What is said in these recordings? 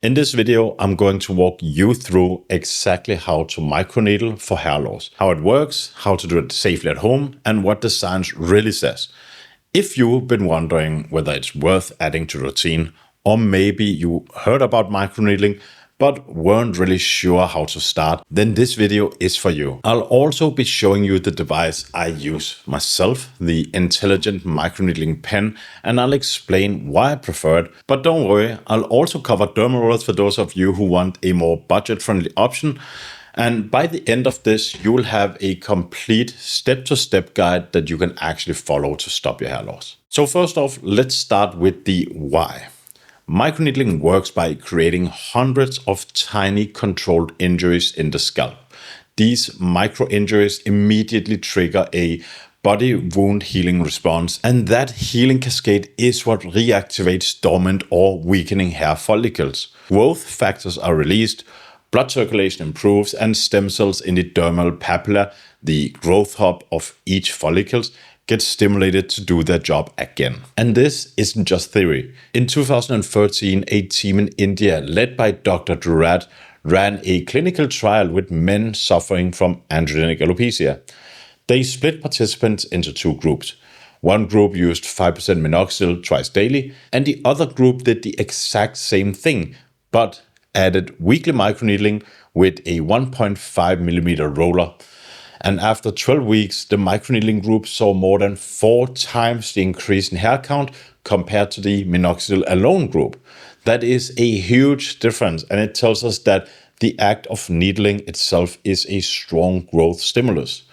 In this video, I'm going to walk you through exactly how to microneedle for hair loss, how it works, how to do it safely at home, and what the science really says. If you've been wondering whether it's worth adding to routine, or maybe you heard about microneedling but weren't really sure how to start, then this video is for you. I'll also be showing you the device I use myself, the intelligent microneedling pen, and I'll explain why I prefer it. But don't worry, I'll also cover derma rollers for those of you who want a more budget-friendly option. And by the end of this, you will have a complete step-to-step guide that you can actually follow to stop your hair loss. So first off, let's start with the why. Microneedling works by creating hundreds of tiny controlled injuries in the scalp. These micro injuries immediately trigger a body wound healing response, and that healing cascade is what reactivates dormant or weakening hair follicles. Growth factors are released, blood circulation improves, and stem cells in the dermal papilla, the growth hub of each follicle, get stimulated to do their job again. And this isn't just theory. In 2013, a team in India led by Dr. Durad ran a clinical trial with men suffering from androgenic alopecia. They split participants into two groups. One group used 5% minoxidil twice daily, and the other group did the exact same thing, but added weekly microneedling with a 1.5mm roller. And after 12 weeks, the microneedling group saw more than 4 times the increase in hair count compared to the minoxidil alone group. That is a huge difference, and it tells us that the act of needling itself is a strong growth stimulus.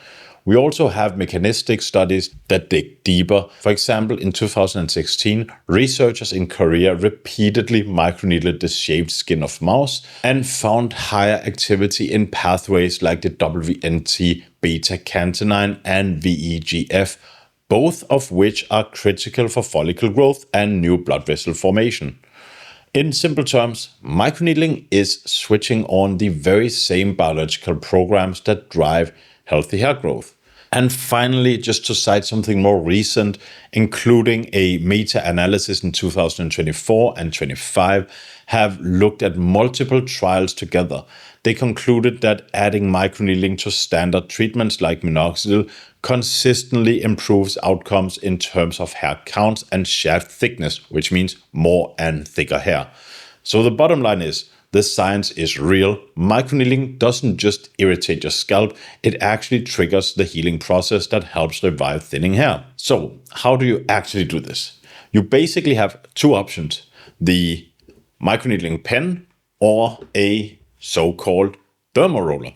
We also have mechanistic studies that dig deeper. For example, in 2016, researchers in Korea repeatedly microneedled the shaved skin of mouse and found higher activity in pathways like the WNT, beta-catenin, and VEGF, both of which are critical for follicle growth and new blood vessel formation. In simple terms, microneedling is switching on the very same biological programs that drive healthy hair growth. And finally, just to cite something more recent, including a meta-analysis in 2024 and 25, have looked at multiple trials together. They concluded that adding microneedling to standard treatments like minoxidil consistently improves outcomes in terms of hair counts and shaft thickness, which means more and thicker hair. So the bottom line is, the science is real. Microneedling doesn't just irritate your scalp, it actually triggers the healing process that helps revive thinning hair. So, how do you actually do this? You basically have two options: the microneedling pen or a so-called derma roller.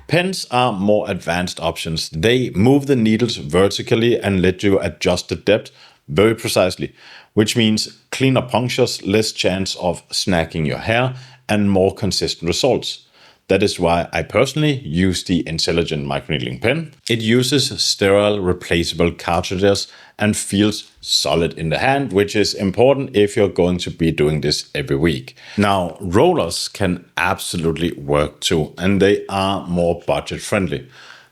Pens are more advanced options. They move the needles vertically and let you adjust the depth very precisely, which means cleaner punctures, less chance of snagging your hair, and more consistent results. That is why I personally use the intelligent microneedling pen. It uses sterile replaceable cartridges and feels solid in the hand, which is important if you're going to be doing this every week. Now, rollers can absolutely work too, and they are more budget friendly,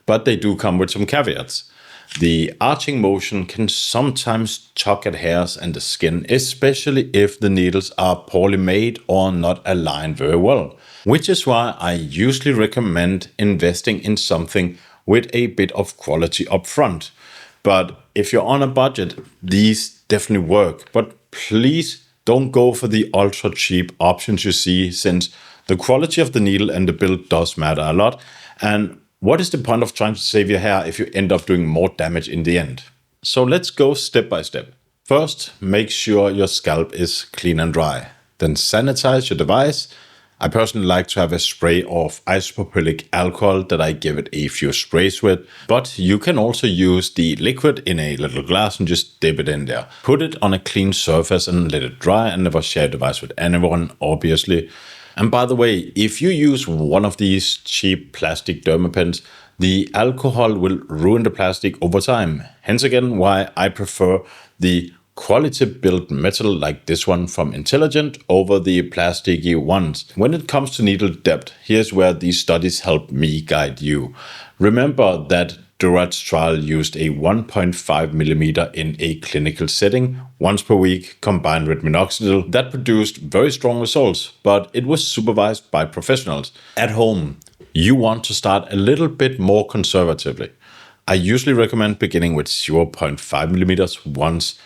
but they do come with some caveats. The arching motion can sometimes tug at hairs and the skin, especially if the needles are poorly made or not aligned very well, which is why I usually recommend investing in something with a bit of quality up front. But if you're on a budget, these definitely work, but please don't go for the ultra cheap options you see, since the quality of the needle and the build does matter a lot. And what is the point of trying to save your hair if you end up doing more damage in the end? So let's go step by step. First, make sure your scalp is clean and dry. Then sanitize your device. I personally like to have a spray of isopropylic alcohol that I give it a few sprays with, but you can also use the liquid in a little glass and just dip it in there. Put it on a clean surface and let it dry, and never share your device with anyone, obviously. And by the way, if you use one of these cheap plastic derma pens, the alcohol will ruin the plastic over time. Hence again why I prefer the quality built metal like this one from Intelligent over the plasticky ones. When it comes to needle depth, here's where these studies help me guide you. Remember that Durat's trial used a 1.5 millimeter in a clinical setting once per week combined with minoxidil. That produced very strong results, but it was supervised by professionals. At home, you want to start a little bit more conservatively. I usually recommend beginning with 0.5 millimeters once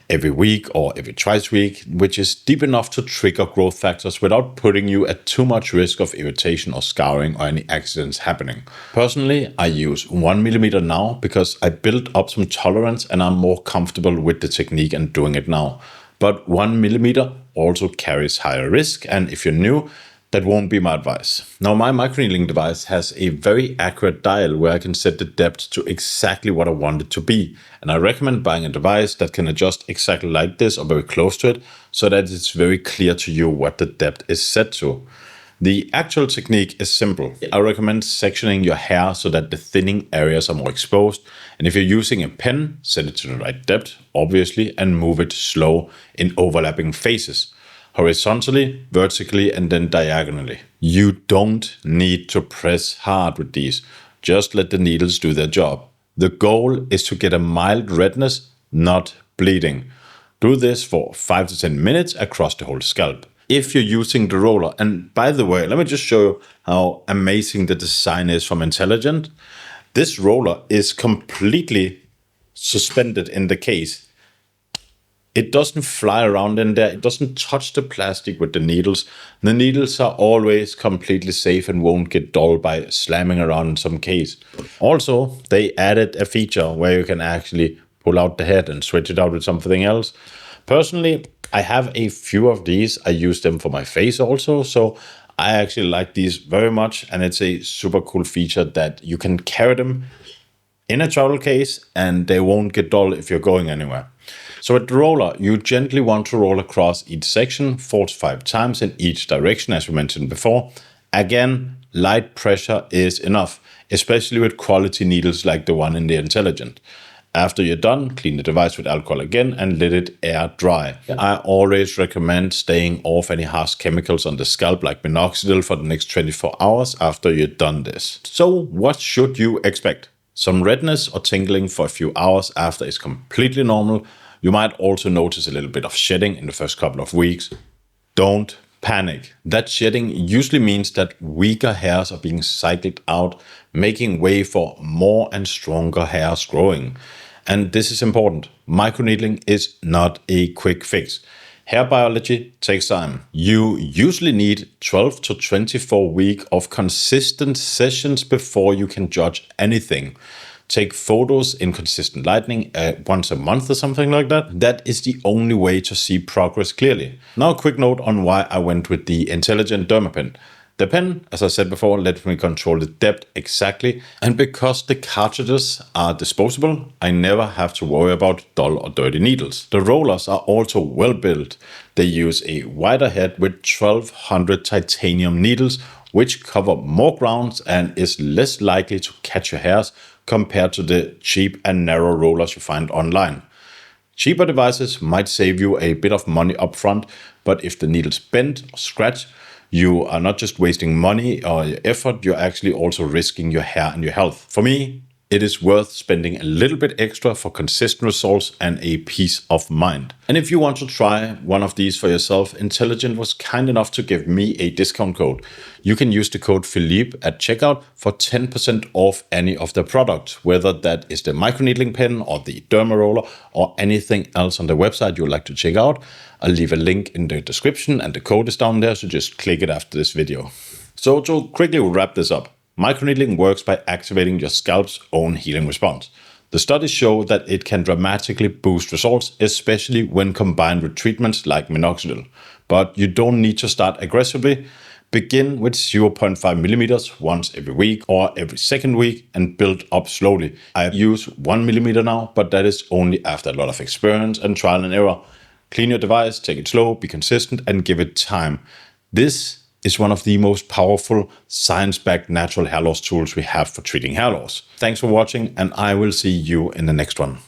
every week or every twice a week, which is deep enough to trigger growth factors without putting you at too much risk of irritation or scarring or any accidents happening. Personally, I use 1 millimeter now because I built up some tolerance and I'm more comfortable with the technique and doing it now. But 1 millimeter also carries higher risk, and if you're new, that won't be my advice. Now, my microneedling device has a very accurate dial where I can set the depth to exactly what I want it to be. And I recommend buying a device that can adjust exactly like this or very close to it so that it's very clear to you what the depth is set to. The actual technique is simple. I recommend sectioning your hair so that the thinning areas are more exposed. And if you're using a pen, set it to the right depth, obviously, and move it slow in overlapping phases. Horizontally, vertically, and then diagonally. You don't need to press hard with these. Just let the needles do their job. The goal is to get a mild redness, not bleeding. Do this for 5 to 10 minutes across the whole scalp. If you're using the roller, and by the way, let me just show you how amazing the design is from Intelligent. This roller is completely suspended in the case. It doesn't fly around in there. It doesn't touch the plastic with the needles. The needles are always completely safe and won't get dull by slamming around in some case. Also, they added a feature where you can actually pull out the head and switch it out with something else. Personally, I have a few of these. I use them for my face also. So I actually like these very much. And it's a super cool feature that you can carry them in a travel case and they won't get dull if you're going anywhere. So with the roller, you gently want to roll across each section 4 to 5 times in each direction, as we mentioned before. Again, light pressure is enough, especially with quality needles like the one in the Intelligent. After you're done, clean the device with alcohol again and let it air dry. I always recommend staying off any harsh chemicals on the scalp like minoxidil for the next 24 hours after you're done this. So what should you expect? Some redness or tingling for a few hours after is completely normal. You might also notice a little bit of shedding in the first couple of weeks. Don't panic. That shedding usually means that weaker hairs are being cycled out, making way for more and stronger hairs growing. And this is important. Microneedling is not a quick fix. Hair biology takes time. You usually need 12 to 24 weeks of consistent sessions before you can judge anything. Take photos in consistent lighting once a month or something like that. That is the only way to see progress clearly. Now a quick note on why I went with the Intelligent Derma Pen. The pen, as I said before, lets me control the depth exactly. And because the cartridges are disposable, I never have to worry about dull or dirty needles. The rollers are also well built. They use a wider head with 1200 titanium needles, which cover more ground and is less likely to catch your hairs compared to the cheap and narrow rollers you find online. Cheaper devices might save you a bit of money upfront, but if the needles bend or scratch, you are not just wasting money or your effort, you're actually also risking your hair and your health. For me, it is worth spending a little bit extra for consistent results and a peace of mind. And if you want to try one of these for yourself, Intelligent was kind enough to give me a discount code. You can use the code Philippe at checkout for 10% off any of the products, whether that is the microneedling pen or the derma roller or anything else on the website you would like to check out. I'll leave a link in the description and the code is down there, so just click it after this video. So to quickly wrap this up, microneedling works by activating your scalp's own healing response. The studies show that it can dramatically boost results, especially when combined with treatments like minoxidil. But you don't need to start aggressively. Begin with 0.5 millimeters once every week or every second week and build up slowly. I use 1 millimeter now, but that is only after a lot of experience and trial and error. Clean your device, take it slow, be consistent, and give it time. This is one of the most powerful science-backed natural hair loss tools we have for treating hair loss. Thanks for watching, and I will see you in the next one.